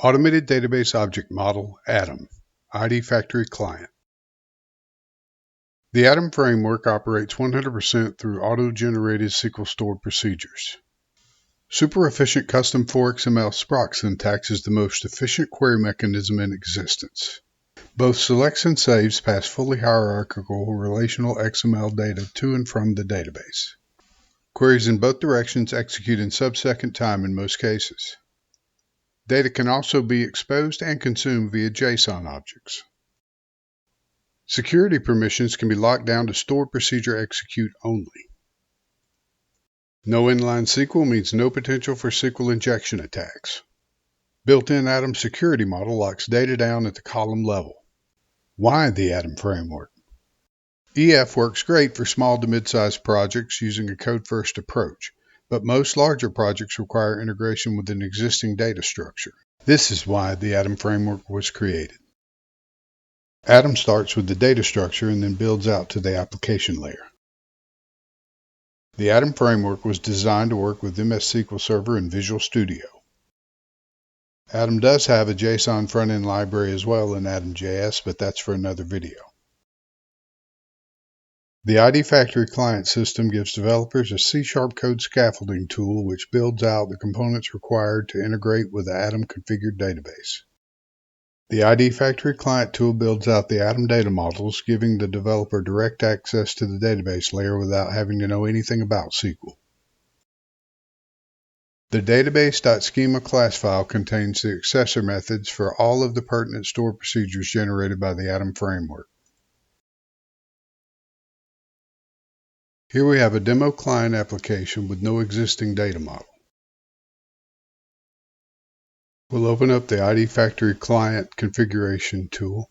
Automated Database Object Model, ADOM, ID Factory Client. The ADOM framework operates 100% through auto-generated SQL stored procedures. Super efficient custom 4XML Sprock syntax is the most efficient query mechanism in existence. Both selects and saves pass fully hierarchical relational XML data to and from the database. Queries in both directions execute in sub-second time in most cases. Data can also be exposed and consumed via JSON objects. Security permissions can be locked down to stored procedure execute only. No inline SQL means no potential for SQL injection attacks. Built-in ADOM security model locks data down at the column level. Why the ADOM framework? EF works great for small to mid-sized projects using a code-first approach, but most larger projects require integration with an existing data structure. This is why the ADOM framework was created. ADOM starts with the data structure and then builds out to the application layer. The ADOM framework was designed to work with MS SQL Server and Visual Studio. ADOM does have a JSON front-end library as well in ADOM.js, but that's for another video. The ID Factory client system gives developers a C# code scaffolding tool which builds out the components required to integrate with the ADOM configured database. The ID Factory client tool builds out the ADOM data models, giving the developer direct access to the database layer without having to know anything about SQL. The database.schema class file contains the accessor methods for all of the pertinent stored procedures generated by the ADOM framework. Here we have a demo client application with no existing data model. We'll open up the ID Factory client configuration tool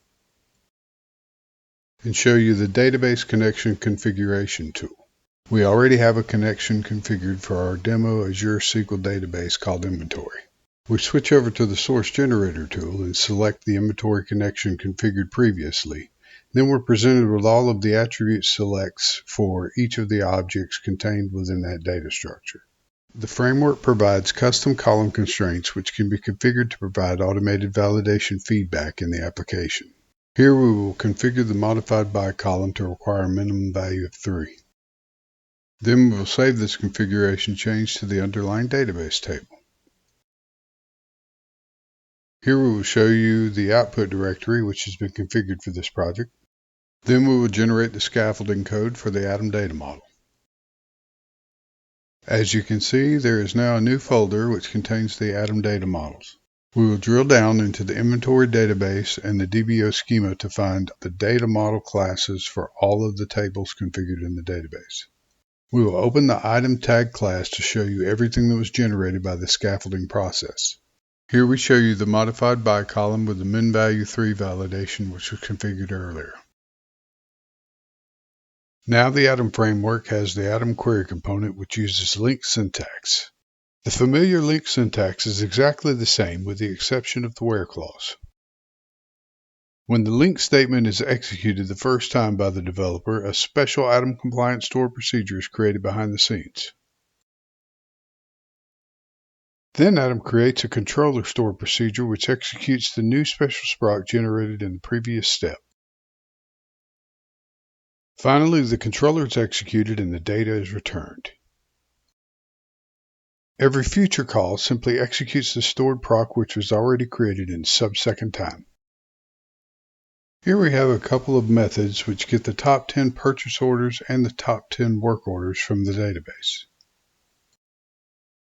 and show you the database connection configuration tool. We already have a connection configured for our demo Azure SQL database called Inventory. We switch over to the Source Generator tool and select the inventory connection configured previously. Then we're presented with all of the attribute selects for each of the objects contained within that data structure. The framework provides custom column constraints which can be configured to provide automated validation feedback in the application. Here we will configure the modified by column to require a minimum value of 3. Then we will save this configuration change to the underlying database table. Here we will show you the output directory which has been configured for this project. Then we will generate the scaffolding code for the ADOM data model. As you can see, there is now a new folder which contains the ADOM data models. We will drill down into the inventory database and the DBO schema to find the data model classes for all of the tables configured in the database. We will open the item tag class to show you everything that was generated by the scaffolding process. Here we show you the modified by column with the min value 3 validation which was configured earlier. Now the ADOM framework has the ADOM query component which uses link syntax. The familiar link syntax is exactly the same with the exception of the where clause. When the link statement is executed the first time by the developer, a special ADOM compliant stored procedure is created behind the scenes. Then ADOM creates a controller stored procedure which executes the new special sprock generated in the previous step. Finally, the controller is executed and the data is returned. Every future call simply executes the stored proc which was already created in sub-second time. Here we have a couple of methods which get the top 10 purchase orders and the top 10 work orders from the database.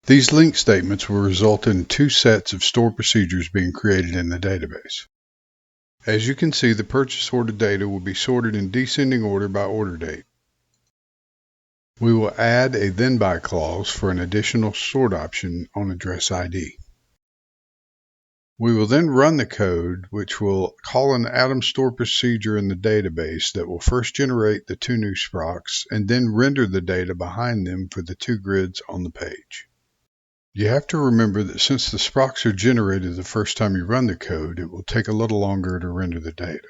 These link statements will result in 2 sets of stored procedures being created in the database. As you can see, the purchase order data will be sorted in descending order by order date. We will add a then by clause for an additional sort option on address ID. We will then run the code which will call an ADOM store procedure in the database that will first generate the 2 new sprocs and then render the data behind them for the 2 grids on the page. You have to remember that since the sprocs are generated the first time you run the code, it will take a little longer to render the data.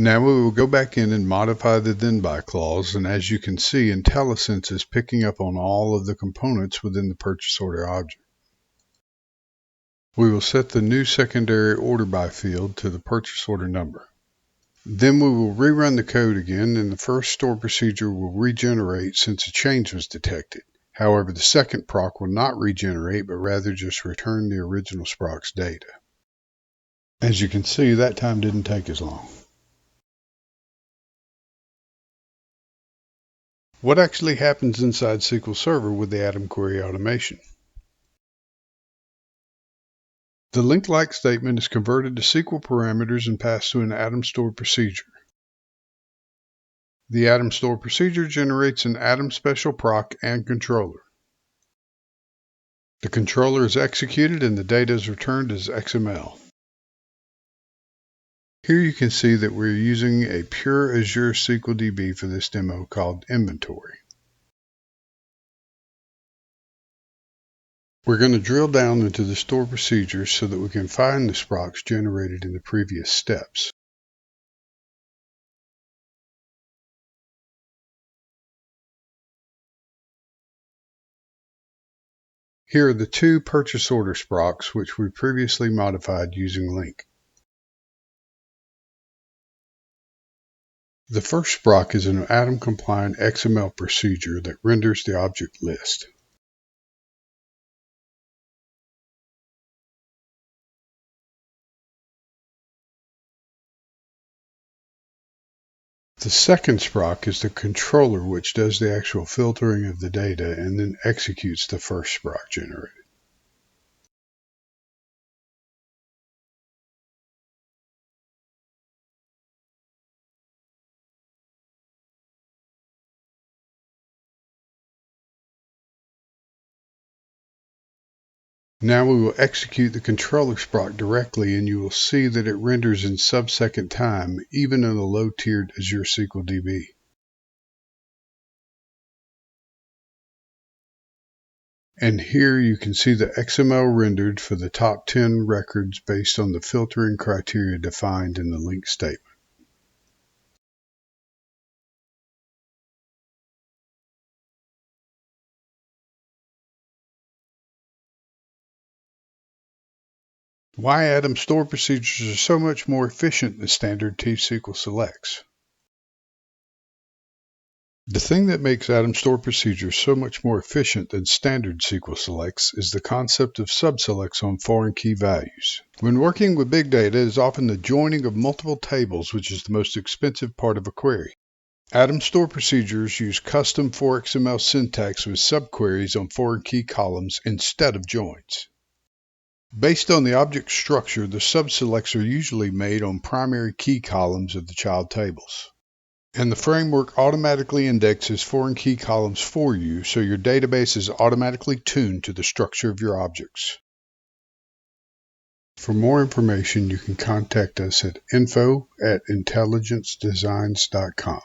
Now we will go back in and modify the then by clause, and as you can see, IntelliSense is picking up on all of the components within the purchase order object. We will set the new secondary order by field to the purchase order number. Then we will rerun the code again, and the first store procedure will regenerate since a change was detected. However, the second proc will not regenerate, but rather just return the original sproc's data. As you can see, that time didn't take as long. What actually happens inside SQL Server with the ADOM query automation? The link-like statement is converted to SQL parameters and passed to an ADOM store procedure. The ADOM store procedure generates an ADOM special proc and controller. The controller is executed and the data is returned as XML. Here you can see that we're using a pure Azure SQL DB for this demo called Inventory. We're going to drill down into the store procedures so that we can find the sprocs generated in the previous steps. Here are the two purchase order sprocs which we previously modified using link. The first sproc is an ADOM compliant XML procedure that renders the object list. The second sproc is the controller which does the actual filtering of the data and then executes the first sproc generated. Now we will execute the controller sproc directly and you will see that it renders in sub-second time even in a low-tiered Azure SQL DB. And here you can see the XML rendered for the top 10 records based on the filtering criteria defined in the link statement. Why ADOM store procedures are so much more efficient than standard T-SQL selects. The thing that makes ADOM store procedures so much more efficient than standard SQL selects is the concept of subselects on foreign key values. When working with big data, it is often the joining of multiple tables which is the most expensive part of a query. ADOM store procedures use custom for XML syntax with subqueries on foreign key columns instead of joins. Based on the object structure, the subselects are usually made on primary key columns of the child tables. And the framework automatically indexes foreign key columns for you, so your database is automatically tuned to the structure of your objects. For more information, you can contact us at info@intelligencedesigns.com.